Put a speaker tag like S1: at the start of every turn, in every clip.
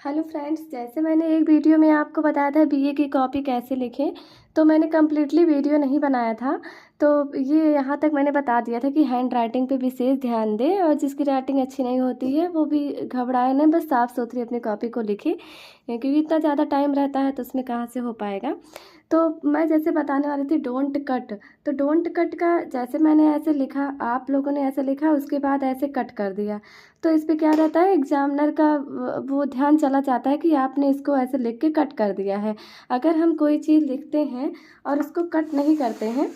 S1: Hello friends, जैसे मैंने एक वीडियो में आपको बताया था बीए की कॉपी कैसे लिखें, तो मैंने कम्प्लीटली वीडियो नहीं बनाया था। तो ये यहाँ तक मैंने बता दिया था कि हैंड राइटिंग पे विशेष ध्यान दें और जिसकी राइटिंग अच्छी नहीं होती है वो भी घबराए ना, बस साफ़ सुथरी अपनी कॉपी को लिखे, क्योंकि इतना ज़्यादा टाइम रहता है तो उसमें कहाँ से हो पाएगा। तो मैं जैसे बताने वाली थी डोंट कट। तो डोंट कट का जैसे मैंने ऐसे लिखा, आप लोगों ने ऐसे लिखा, उसके बाद ऐसे कट कर दिया, तो इस पे क्या रहता है, एग्जामिनर का वो ध्यान चला जाता है कि आपने इसको ऐसे लिख के कट कर दिया है। अगर हम कोई चीज़ लिखते हैं और उसको कट नहीं करते हैं,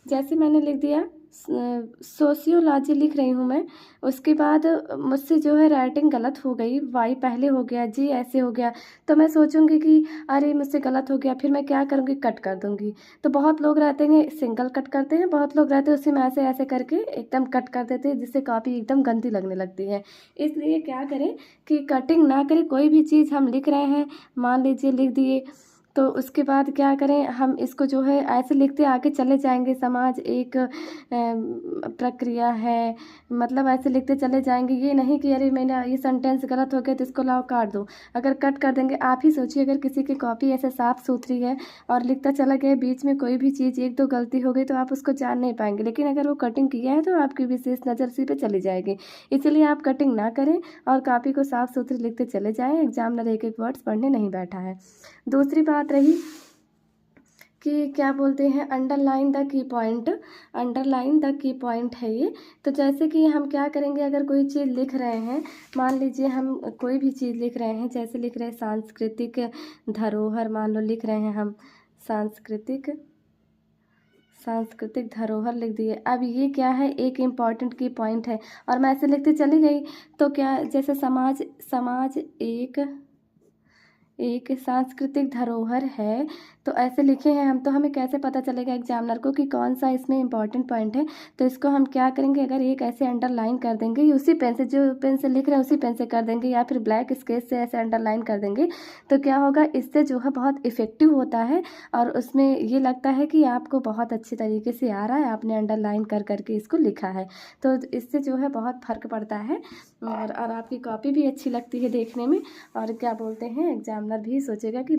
S1: जैसे मैंने लिख दिया सोशियोलॉजी लिख रही हूँ मैं, उसके बाद मुझसे जो है राइटिंग गलत हो गई, वाई पहले हो गया, जी ऐसे हो गया, तो मैं सोचूंगी कि अरे मुझसे गलत हो गया, फिर मैं क्या करूँगी, कट कर दूँगी। तो बहुत लोग रहते हैं सिंगल कट करते हैं, बहुत लोग रहते हैं उसी में ऐसे ऐसे करके एकदम कट कर देते हैं, जिससे कॉपी एकदम गंदी लगने लगती है। इसलिए क्या करें कि कटिंग ना करें, कोई भी चीज़ हम लिख रहे हैं, मान लीजिए लिख दिए, तो उसके बाद क्या करें, हम इसको जो है ऐसे लिखते आगे चले जाएंगे। समाज एक प्रक्रिया है, मतलब ऐसे लिखते चले जाएंगे, ये नहीं कि अरे मैंने ये सेंटेंस गलत हो गया तो इसको लाओ काट दो। अगर कट कर देंगे, आप ही सोचिए अगर किसी की कॉपी ऐसे साफ़ सुथरी है और लिखता चला गया, बीच में कोई भी चीज़ एक दो गलती हो गई तो आप उसको जान नहीं पाएंगे, लेकिन अगर वो कटिंग किया है तो आपकी विशेष नज़र उसी पे चली जाएगी। इसलिए आप कटिंग ना करें और कॉपी को साफ़ सुथरी लिखते चले जाएँ। एग्जामिनर एक एक वर्ड्स पढ़ने नहीं बैठा है। दूसरी बात रही कि क्या बोलते हैं, underline the key point. Underline the key point है ये। तो जैसे कि हम क्या करेंगे, अगर कोई चीज़ लिख रहे हैं, मान लीजिए हम कोई भी चीज़ लिख रहे हैं, जैसे लिख रहे हैं सांस्कृतिक धरोहर, मान लो लिख रहे हैं हम सांस्कृतिक सांस्कृतिक धरोहर लिख दिए। अब ये क्या है, एक इम्पॉर्टेंट की पॉइंट है और मैं ऐसे लिखते चली गई, तो क्या, जैसे समाज समाज एक सांस्कृतिक धरोहर है, तो ऐसे लिखे हैं हम, तो हमें कैसे पता चलेगा एग्जामिनर को कि कौन सा इसमें इंपॉर्टेंट पॉइंट है। तो इसको हम क्या करेंगे, अगर एक ऐसे अंडरलाइन कर देंगे, उसी पेन से, जो पेन से लिख रहे हैं उसी पेन से कर देंगे, या फिर ब्लैक स्केच से ऐसे अंडरलाइन कर देंगे, तो क्या होगा, इससे जो है बहुत इफ़ेक्टिव होता है और उसमें ये लगता है कि आपको बहुत अच्छे तरीके से आ रहा है, आपने अंडरलाइन कर करके इसको लिखा है। तो इससे जो है बहुत फ़र्क पड़ता है और आपकी कॉपी भी अच्छी लगती है देखने में। और क्या बोलते हैं, एग्जामिनर भी सोचेगा कि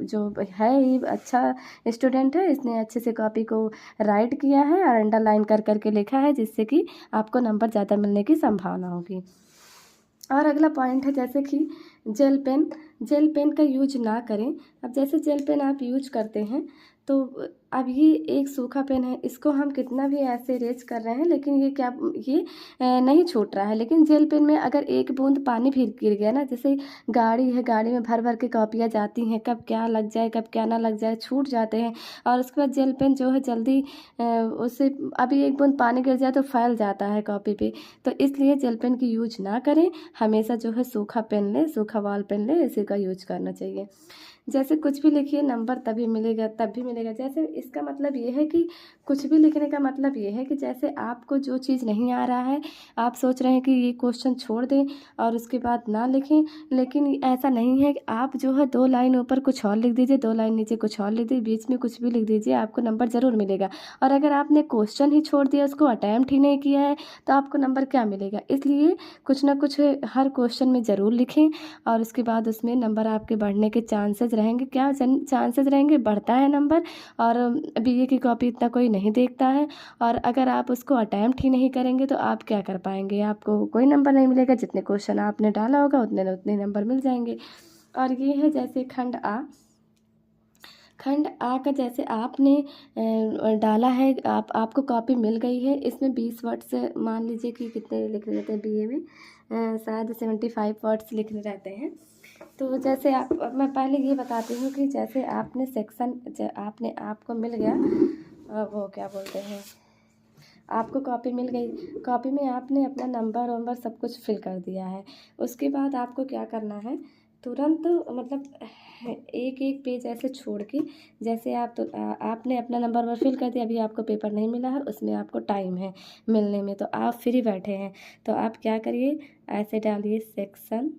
S1: जो है ये अच्छा स्टूडेंट है, इसने अच्छे से कॉपी को राइट किया है और अंडरलाइन कर करके लिखा है, जिससे कि आपको नंबर ज़्यादा मिलने की संभावना होगी। और अगला पॉइंट है जैसे कि जेल पेन। जेल पेन का यूज ना करें। अब जैसे जेल पेन आप यूज करते हैं, तो अब ये एक सूखा पेन है, इसको हम कितना भी ऐसे रेज कर रहे हैं, लेकिन ये क्या, ये नहीं छूट रहा है। लेकिन जेल पेन में अगर एक बूंद पानी भी गिर गया ना, जैसे गाड़ी है, गाड़ी में भर भर के कॉपियाँ जाती हैं, कब क्या लग जाए कब क्या ना लग जाए, छूट जाते हैं। और उसके बाद जेल पेन जो है जल्दी उससे अभी एक बूंद पानी गिर जाए तो फैल जाता है कॉपी पे। तो इसलिए जेल पेन की यूज ना करें, हमेशा जो है सूखा पेन ले, सूखा वाल पेन ले, इसी का यूज करना चाहिए। जैसे कुछ भी लिखिए, नंबर तभी मिलेगा, तब भी मिलेगा। जैसे इसका मतलब ये है कि कुछ भी लिखने का मतलब ये है कि जैसे आपको जो चीज़ नहीं आ रहा है, आप सोच रहे हैं कि ये क्वेश्चन छोड़ दें और उसके बाद ना लिखें, लेकिन ऐसा नहीं है कि आप जो है 2 लाइन ऊपर कुछ और लिख दीजिए, 2 लाइन नीचे कुछ और लिख दीजिए, बीच में कुछ भी लिख दीजिए, आपको नंबर ज़रूर मिलेगा। और अगर आपने क्वेश्चन ही छोड़ दिया, उसको अटैम्प्ट ही नहीं किया है, तो आपको नंबर क्या मिलेगा। इसलिए कुछ ना कुछ हर क्वेश्चन में ज़रूर लिखें और उसके बाद उसमें नंबर आपके बढ़ने के चांसेस रहेंगे। क्या चांसेस रहेंगे, बढ़ता है नंबर। और बीए की कॉपी इतना कोई नहीं देखता है, और अगर आप उसको अटैम्प्ट ही नहीं करेंगे तो आप क्या कर पाएंगे, आपको कोई नंबर नहीं मिलेगा। जितने क्वेश्चन आपने डाला होगा उतने नंबर मिल जाएंगे। और ये है जैसे खंड आ। खंड आ का जैसे आपने डाला है, आपको कॉपी मिल गई है, इसमें 20 वर्ड्स, मान लीजिए कि कितने लिखने रहते हैं बीए में, शायद 75 वर्ड्स लिखने रहते हैं। तो जैसे आप, मैं पहले ये बताती हूँ कि जैसे आपने सेक्शन, आपने, आपको मिल गया वो क्या बोलते हैं, आपको कॉपी मिल गई, कॉपी में आपने अपना नंबर वंबर सब कुछ फिल कर दिया है। उसके बाद आपको क्या करना है, तुरंत, मतलब एक एक पेज ऐसे छोड़ के, जैसे आप, तो आपने अपना नंबर वंबर फिल कर दिया, अभी आपको पेपर नहीं मिला है, उसमें आपको टाइम है मिलने में, तो आप फ्री बैठे हैं, तो आप क्या करिए, ऐसे डालिए सेक्शन,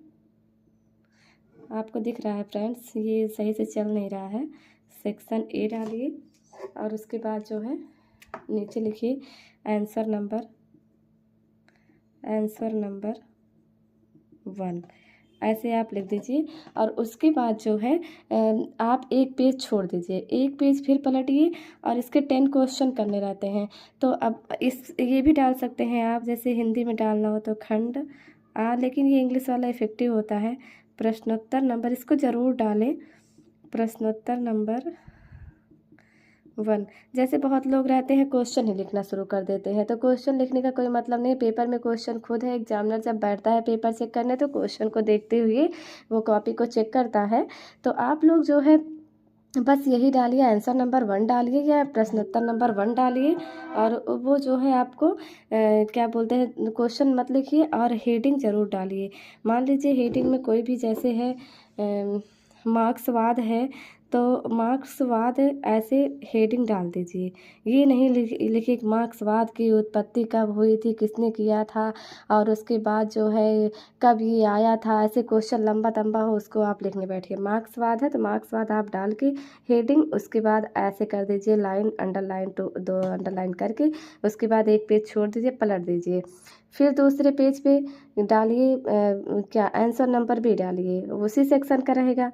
S1: आपको दिख रहा है फ्रेंड्स, ये सही से चल नहीं रहा है, सेक्शन ए डालिए और उसके बाद जो है नीचे लिखिए आंसर नंबर 1। ऐसे आप लिख दीजिए। और उसके बाद जो है आप एक पेज छोड़ दीजिए, एक पेज फिर पलटिए और इसके 10 क्वेश्चन करने रहते हैं। तो अब ये भी डाल सकते हैं आप, जैसे हिंदी में डालना हो तो खंड लेकिन ये इंग्लिश वाला इफ़ेक्टिव होता है। प्रश्नोत्तर नंबर इसको ज़रूर डालें, प्रश्नोत्तर नंबर 1। जैसे बहुत लोग रहते हैं क्वेश्चन ही लिखना शुरू कर देते हैं, तो क्वेश्चन लिखने का कोई मतलब नहीं। पेपर में क्वेश्चन खुद है, एग्जामिनर जब बैठता है पेपर चेक करने तो क्वेश्चन को देखते हुए वो कॉपी को चेक करता है। तो आप लोग जो है बस यही डालिए, आंसर नंबर 1 डालिए या प्रश्नोत्तर नंबर 1 डालिए। और वो जो है आपको क्या बोलते हैं, क्वेश्चन मत लिखिए और हेडिंग ज़रूर डालिए। मान लीजिए हेडिंग में कोई भी जैसे है मार्क्सवाद है तो मार्क्सवाद ऐसे हेडिंग डाल दीजिए। ये नहीं लिखिए कि मार्क्सवाद की उत्पत्ति कब हुई थी, किसने किया था, और उसके बाद जो है कब ये आया था। ऐसे क्वेश्चन लंबा तंबा हो उसको आप लिखने बैठिए। मार्क्सवाद है तो मार्क्सवाद आप डाल के हेडिंग, उसके बाद ऐसे कर दीजिए लाइन अंडरलाइन, 2 अंडरलाइन करके उसके बाद एक पेज छोड़ दीजिए, पलट दीजिए। फिर दूसरे पेज पे डालिए क्या आंसर नंबर भी डालिए, उसी सेक्शन का रहेगा।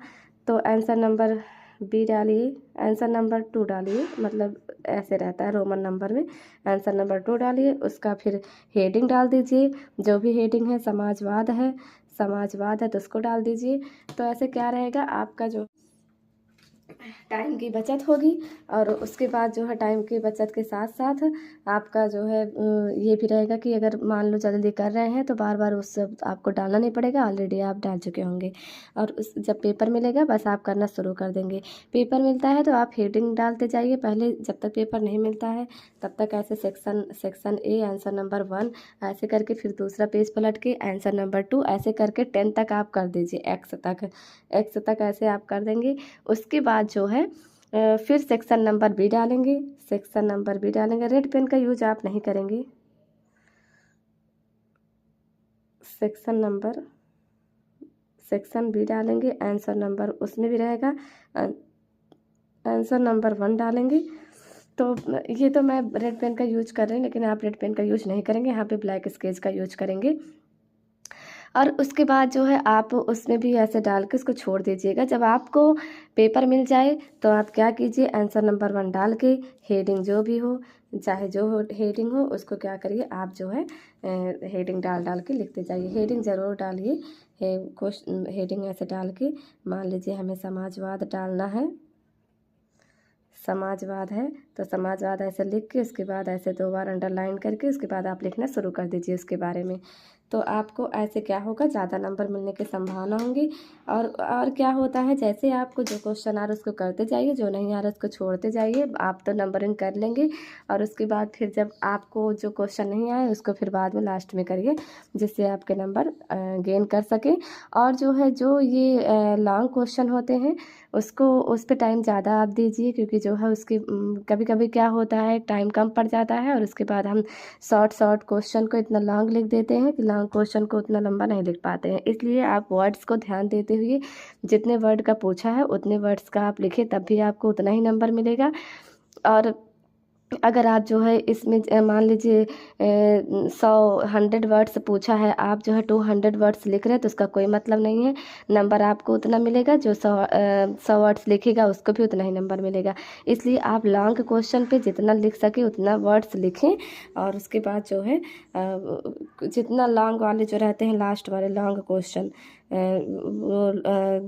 S1: तो आंसर नंबर बी डालिए, आंसर नंबर 2 डालिए, मतलब ऐसे रहता है रोमन नंबर में। आंसर नंबर 2 डालिए, उसका फिर हेडिंग डाल दीजिए, जो भी हेडिंग है। समाजवाद है, समाजवाद है तो उसको डाल दीजिए। तो ऐसे क्या रहेगा, आपका जो टाइम की बचत होगी। और उसके बाद जो है टाइम की बचत के साथ साथ आपका जो है ये भी रहेगा कि अगर मान लो जल्दी कर रहे हैं तो बार बार उस सब आपको डालना नहीं पड़ेगा, ऑलरेडी आप डाल चुके होंगे। और उस जब पेपर मिलेगा बस आप करना शुरू कर देंगे। पेपर मिलता है तो आप हेडिंग डालते जाइए पहले, जब तक पेपर नहीं मिलता है तब तक ऐसे सेक्शन ए आंसर नंबर 1 ऐसे करके, फिर दूसरा पेज पलट के आंसर नंबर 2 ऐसे करके 10 तक आप कर दीजिए, एक्स तक ऐसे आप कर देंगे। उसके बाद जो है फिर सेक्शन नंबर बी डालेंगे, सेक्शन नंबर बी डालेंगे। रेड पेन का यूज आप नहीं करेंगे। सेक्शन बी डालेंगे, आंसर नंबर उसमें भी रहेगा, आंसर नंबर 1 डालेंगे। तो ये तो मैं रेड पेन का यूज कर रही हूँ, लेकिन आप रेड पेन का यूज नहीं करेंगे, यहाँ पे ब्लैक स्केच का यूज करेंगे। और उसके बाद जो है आप उसमें भी ऐसे डाल के उसको छोड़ दीजिएगा। जब आपको पेपर मिल जाए तो आप क्या कीजिए, आंसर नंबर 1 डाल के हेडिंग जो भी हो, चाहे जो हो हेडिंग हो, उसको क्या करिए आप जो है हेडिंग डाल के लिखते जाइए। हेडिंग ज़रूर डालिए, हेडिंग ऐसे डाल के, मान लीजिए हमें समाजवाद डालना है, समाजवाद है तो समाजवाद ऐसे लिख के उसके बाद ऐसे 2 बार अंडरलाइन करके उसके बाद आप लिखना शुरू कर दीजिए उसके बारे में। तो आपको ऐसे क्या होगा, ज़्यादा नंबर मिलने की संभावना होंगी। और क्या होता है, जैसे आपको जो क्वेश्चन आ रहा है उसको करते जाइए, जो नहीं आ रहा है उसको छोड़ते जाइए, आप तो नंबरिंग कर लेंगे। और उसके बाद फिर जब आपको जो क्वेश्चन नहीं आए उसको फिर बाद में लास्ट में करिए, जिससे आपके नंबर गेन कर सके। और जो है जो ये लॉन्ग क्वेश्चन होते हैं उसको उस पर टाइम ज़्यादा आप दीजिए, क्योंकि जो है उसकी कभी कभी क्या होता है टाइम कम पड़ जाता है और उसके बाद हम शॉर्ट क्वेश्चन को इतना लॉन्ग लिख देते हैं कि लॉन्ग क्वेश्चन को उतना लंबा नहीं लिख पाते हैं। इसलिए आप वर्ड्स को ध्यान देते हुए जितने वर्ड का पूछा है उतने वर्ड्स का आप लिखें, तब भी आपको उतना ही नंबर मिलेगा। और अगर आप जो है इसमें मान लीजिए 100 वर्ड्स पूछा है, आप जो है 200 वर्ड्स लिख रहे हैं तो उसका कोई मतलब नहीं है, नंबर आपको उतना मिलेगा। जो 100 वर्ड्स लिखेगा उसको भी उतना ही नंबर मिलेगा। इसलिए आप लॉन्ग क्वेश्चन पे जितना लिख सके उतना वर्ड्स लिखें। और उसके बाद जो है जितना लॉन्ग वाले जो रहते हैं, लास्ट वाले लॉन्ग क्वेश्चन, वो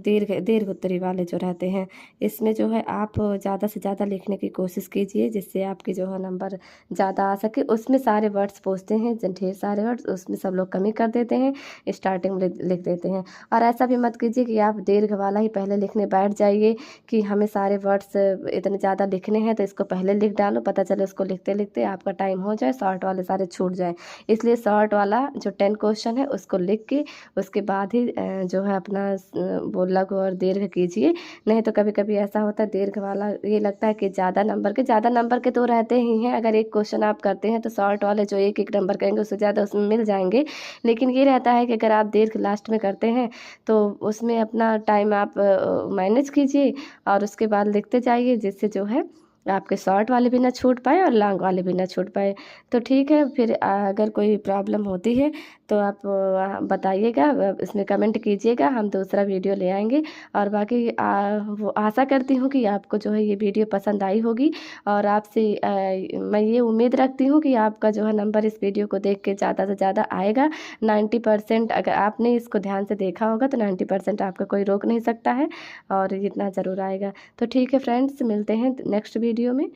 S1: दीर्घ उत्तरी वाले जो रहते हैं, इसमें जो है आप ज़्यादा से ज़्यादा लिखने की कोशिश कीजिए, जिससे आपके जो है नंबर ज़्यादा आ सके। उसमें सारे वर्ड्स पूछते हैं, ढेर सारे वर्ड्स, उसमें सब लोग कमी कर देते हैं, स्टार्टिंग में लिख देते हैं। और ऐसा भी मत कीजिए कि आप दीर्घ वाला ही पहले लिखने बैठ जाइए कि हमें सारे वर्ड्स इतने ज़्यादा लिखने हैं तो इसको पहले लिख डालो, पता चले उसको लिखते लिखते आपका टाइम हो जाए, शॉर्ट वाले सारे छूट जाए। इसलिए शॉर्ट वाला जो 10 क्वेश्चन है उसको लिख के उसके बाद ही जो है अपना वो लघु और दीर्घ कीजिए। नहीं तो कभी कभी ऐसा होता है दीर्घ वाला ये लगता है कि ज़्यादा नंबर के तो रहते ही हैं। अगर एक क्वेश्चन आप करते हैं तो शॉर्ट वाले जो एक नंबर करेंगे उससे ज़्यादा उसमें मिल जाएंगे। लेकिन ये रहता है कि अगर आप दीर्घ लास्ट में करते हैं तो उसमें अपना टाइम आप मैनेज कीजिए और उसके बाद लिखते जाइए, जिससे जो है आपके शॉर्ट वाले भी ना छूट पाए और लॉन्ग वाले भी ना छूट पाए। तो ठीक है, फिर अगर कोई प्रॉब्लम होती है तो आप बताइएगा, इसमें कमेंट कीजिएगा, हम दूसरा वीडियो ले आएंगे। और बाकी वो आशा करती हूँ कि आपको जो है ये वीडियो पसंद आई होगी। और आपसे मैं ये उम्मीद रखती हूँ कि आपका जो है नंबर इस वीडियो को देख के ज़्यादा से ज़्यादा आएगा। 90% अगर आपने इसको ध्यान से देखा होगा तो 90% आपका कोई रोक नहीं सकता है, और इतना ज़रूर आएगा। तो ठीक है फ्रेंड्स, मिलते हैं नेक्स्ट वीडियो में।